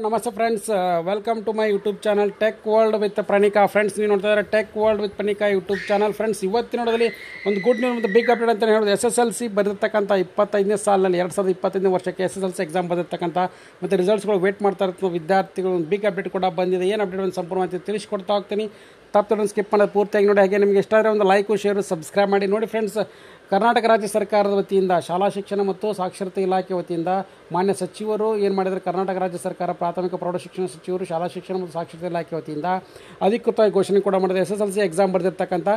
ನಮಸ್ತೆ friends, welcome to my YouTube channel tech world with Pranika. Friends, ನೀವು ನೋಡ್ತಾ ಇದ್ದಾರೆ tech world with Pranika YouTube channel. Friends, ಇವತ್ತಿನ ನೋಡೋದಲ್ಲಿ ಒಂದು ಗುಡ್ ನ್ಯೂಸ್ ಮತ್ತು ಬಿಗ್ ಅಪ್ಡೇಟ್ ಅಂತ ಹೇಳೋದು. SSLC ಬರೆದಿರ್ತಕ್ಕಂಥ 25ನೇ ಸಾಲಿನಲ್ಲಿ 2025ನೇ ವರ್ಷಕ್ಕೆ SSLC ಎಕ್ಸಾಮ್ ಬರೆದಿರ್ತಕ್ಕಂಥ ಮತ್ತು ರಿಸಲ್ಟ್ಸ್ಗಳು ವೇಟ್ ಮಾಡ್ತಾ ಇರ್ತಾರೆ ವಿದ್ಯಾರ್ಥಿಗಳು. ಒಂದು ಬಿಗ್ ಅಪ್ಡೇಟ್ ಕೂಡ ಬಂದಿದೆ. ಏನು ಅಪ್ಡೇಟ್ ಒಂದು ಸಂಪೂರ್ಣ ಮಾಹಿತಿ ತಿಳಿಸ್ಕೊಡ್ತಾ ಹೋಗ್ತೀನಿ. ತಪ್ಪು ಸ್ಕಿಪ್ ಮಾಡೋದು ಪೂರ್ತಿಯಾಗಿ ನೋಡಿ. ಹಾಗೆ ನಿಮಗೆ ಇಷ್ಟ ಆದರೆ ಒಂದು ಲೈಕು ಶೇರು ಸಬ್ಸ್ಕ್ರೈಬ್ ಮಾಡಿ ನೋಡಿ. ಫ್ರೆಂಡ್ಸ್, ಕರ್ನಾಟಕ ರಾಜ್ಯ ಸರ್ಕಾರದ ವತಿಯಿಂದ ಶಾಲಾ ಶಿಕ್ಷಣ ಮತ್ತು ಸಾಕ್ಷರತೆ ಇಲಾಖೆ ವತಿಯಿಂದ ಮಾನ್ಯ ಸಚಿವರು ಏನು ಮಾಡಿದರೆ, ಕರ್ನಾಟಕ ರಾಜ್ಯ ಸರ್ಕಾರ ಪ್ರಾಥಮಿಕ ಪ್ರೌಢಶಿಕ್ಷಣ ಸಚಿವರು ಶಾಲಾ ಶಿಕ್ಷಣ ಮತ್ತು ಸಾಕ್ಷರತೆ ಇಲಾಖೆ ವತಿಯಿಂದ ಅಧಿಕೃತವಾಗಿ ಘೋಷಣೆ ಕೂಡ ಮಾಡಿದೆ. SSLC ಎಕ್ಸಾಮ್ ಬರೆದಿರ್ತಕ್ಕಂಥ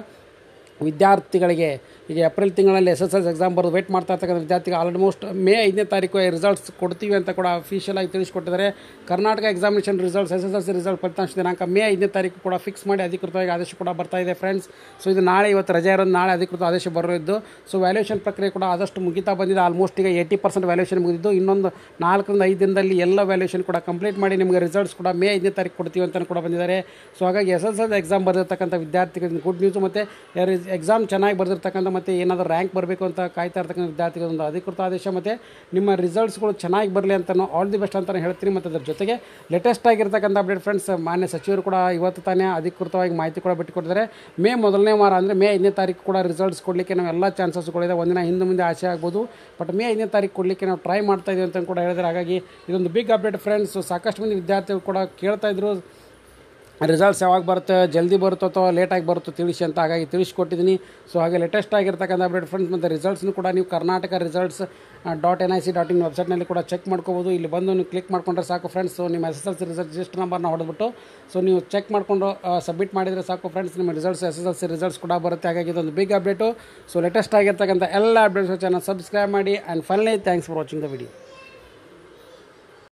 ವಿದ್ಯಾರ್ಥಿಗಳಿಗೆ ಈಗ ಏಪ್ರಿಲ್ ತಿಂಗಳಲ್ಲಿ SSLC ಎಕ್ಸಾಮ್ ಬರೆದು ವೇಟ್ ಮಾಡ್ತಾ ಇರ್ತಕ್ಕಂಥ ವಿದ್ಯಾರ್ಥಿಗಳು ಆಲ್ಮೋಸ್ಟ್ ಮೇ 5ನೇ ತಾರೀಕು ರಿಸಲ್ಟ್ಸ್ ಕೊಡ್ತೀವಿ ಅಂತ ಕೂಡ ಅಫಿಷಿಯಲ್ ಆಗಿ ತಿಳಿಸ್ಕೊಟ್ಟಿದ್ದಾರೆ. Karnataka examination results SSLC result ಫಲಿತಾಂಶ ದಿನಾಂಕ ಮೇ 5ನೇ ತಾರೀಕು ಕೂಡ ಫಿಕ್ಸ್ ಮಾಡಿ ಅಧಿಕೃತವಾಗಿ ಆದೇಶ ಕೂಡ ಬರ್ತಾ ಇದೆ ಫ್ರೆಂಡ್ಸ್. ಸೊ ಇದು ನಾಳೆ, ಇವತ್ತು ರಜೆ ಇರೋದು, ನಾಳೆ ಅಧಿಕೃತ ಆದೇಶ ಬರೋದು. ಸೊ ವ್ಯಾಲ್ಯೂಯೇಷನ್ ಪ್ರಕ್ರಿಯೆ ಕೂಡ ಆದಷ್ಟು ಮುಗಿತಾ ಬಂದಿದೆ. ಆಲ್ಮೋಸ್ಟ್ ಈಗ 80% ವ್ಯಾಲ್ಯೂಯೇಷನ್ ಮುಗಿದಿದ್ದು. ಇನ್ನೊಂದು 4ರಿಂದ 5 ದಿನದಲ್ಲಿ ಎಲ್ಲ ವ್ಯಾಲ್ಯೂಯೇಷನ್ ಕೂಡ ಕಂಪ್ಲೀಟ್ ಮಾಡಿ ನಿಮಗೆ ರಿಸಲ್ಟ್ಸ್ ಕೂಡ ಮೇ 5ನೇ ತಾರೀಕು ಕೊಡ್ತೀವಿ ಅಂತ ಕೂಡ ಬಂದಿದ್ದಾರೆ. ಸೊ ಹಾಗಾಗಿ SSLC ಎಕ್ಸಾಮ್ ಬರೆದಿರ್ತಕ್ಕಂಥ ವಿದ್ಯಾರ್ಥಿಗಳಿಗೆ ಗುಡ್ ನ್ಯೂಸು. ಮತ್ತು ಎಕ್ಸಾಮ್ ಚೆನ್ನಾಗಿ ಬರೆದಿರ್ತಕ್ಕಂಥ ಮತ್ತು ಏನಾದರೂ ರ್ಯಾಂಕ್ ಬರಬೇಕು ಅಂತ ಕಾಯ್ತಾ ಇರ್ತಕ್ಕಂಥ ವಿದ್ಯಾರ್ಥಿಗಳೊಂದು ಅಧಿಕೃತ ಆದೇಶ ಮತ್ತು ನಿಮ್ಮ ರಿಸಲ್ಟ್ಸ್ಗಳು ಚೆನ್ನಾಗಿ ಬರಲಿ ಅಂತ ಆಲ್ ದಿ ಬೆಸ್ಟ್ ಅಂತಲೇ ಹೇಳ್ತೀನಿ. ಮತ್ತು ಅದ್ರ ಜೊತೆಗೆ ಲೇಟೆಸ್ಟ್ ಆಗಿರ್ತಕ್ಕಂಥ ಅಪ್ಡೇಟ್ ಫ್ರೆಂಡ್ಸ್, ಮಾನ್ಯ ಸಚಿವರು ಕೂಡ ಇವತ್ತು ತಾನೇ ಅಧಿಕೃತವಾಗಿ ಮಾಹಿತಿ ಕೂಡ ಬಿಟ್ಟುಕೊಟ್ಟಿದ್ದಾರೆ. ಮೇ 1ನೇ ವಾರ ಅಂದರೆ ಮೇ 5ನೇ ತಾರೀಕು ಕೂಡ ರಿಸಲ್ಟ್ಸ್ ಕೊಡಲಿಕ್ಕೆ ನಾವು ಎಲ್ಲ ಚಾನ್ಸಸ್ಗಳಿದೆ. ಒಂದಿನ ಹಿಂದೆ ಮುಂದೆ ಆಸೆ ಆಗ್ಬೋದು, ಬಟ್ ಮೇ 5ನೇ ತಾರೀಕು ಕೊಡಲಿಕ್ಕೆ ನಾವು ಟ್ರೈ ಮಾಡ್ತಾ ಇದ್ದೀವಿ ಅಂತ ಕೂಡ ಹೇಳಿದ್ದಾರೆ. ಹಾಗಾಗಿ ಇದೊಂದು ಬಿಗ್ ಅಪ್ಡೇಟ್ ಫ್ರೆಂಡ್ಸ್. ಸಾಕಷ್ಟು ಮಂದಿ ವಿದ್ಯಾರ್ಥಿಗಳು ಕೂಡ ಕೇಳ್ತಾ ಇದ್ರು ರಿಸಲ್ಟ್ಸ್ ಯಾವಾಗ ಬರುತ್ತೆ, ಜಲ್ದಿ ಬರುತ್ತೋ ಅಥವಾ ಲೇಟಾಗಿ ಬರುತ್ತೋ ತಿಳಿಸಿ ಅಂತ. ಹಾಗಾಗಿ ತಿಳಿಸ್ಕೊಟ್ಟಿದ್ದೀನಿ. ಸೊ ಹಾಗೆ ಲೇಟೆಸ್ಟ್ ಆಗಿರ್ತಕ್ಕಂಥ ಅಪ್ಡೇಟ್ ಫ್ರೆಂಡ್ಸ್. ಮತ್ತು ರಿಸಲ್ಟ್ಸ್ನು ಕೂಡ ನೀವು ಕರ್ನಾಟಕ ರಿಸಲ್ಟ್ಸ್ .nic.in ವೆಬ್ಸೈಟ್ನಲ್ಲಿ ಕೂಡ ಚೆಕ್ ಮಾಡ್ಕೋಬೋದು. ಇಲ್ಲಿ ಬಂದು ನೀವು ಕ್ಲಿಕ್ ಮಾಡ್ಕೊಂಡ್ರೆ ಸಾಕು ಫ್ರೆಂಡ್ಸ್. ಸೊ ನಿಮ್ಮ SSLC ರಿಸಲ್ಟ್ ರಿಜಿಸ್ಟರ್ ನಂಬರ್ನ ಹೊಡೆದ್ಬಿಟ್ಟು ಸೊ ನೀವು ಚೆಕ್ ಮಾಡಿಕೊಂಡು ಸಬ್ಮಿಟ್ ಮಾಡಿದರೆ ಸಾಕು ಫ್ರೆಂಡ್ಸ್. ನಿಮ್ಮ SSLC ರಿಸಲ್ಟ್ಸ್ ಕೂಡ ಬರುತ್ತೆ. ಹಾಗಾಗಿ ಇದೊಂದು ಬಿಗ್ ಅಪ್ಡೇಟು. ಸೊ ಲೇಟೆಸ್ಟ್ ಆಗಿರ್ತಕ್ಕಂಥ ಎಲ್ಲ ಅಪ್ಡೇಟ್ಸ್ ಚಾನಲ್ ಸಬ್ಸ್ಕ್ರೈಬ್ ಮಾಡಿ. And finally thanks for watching the video.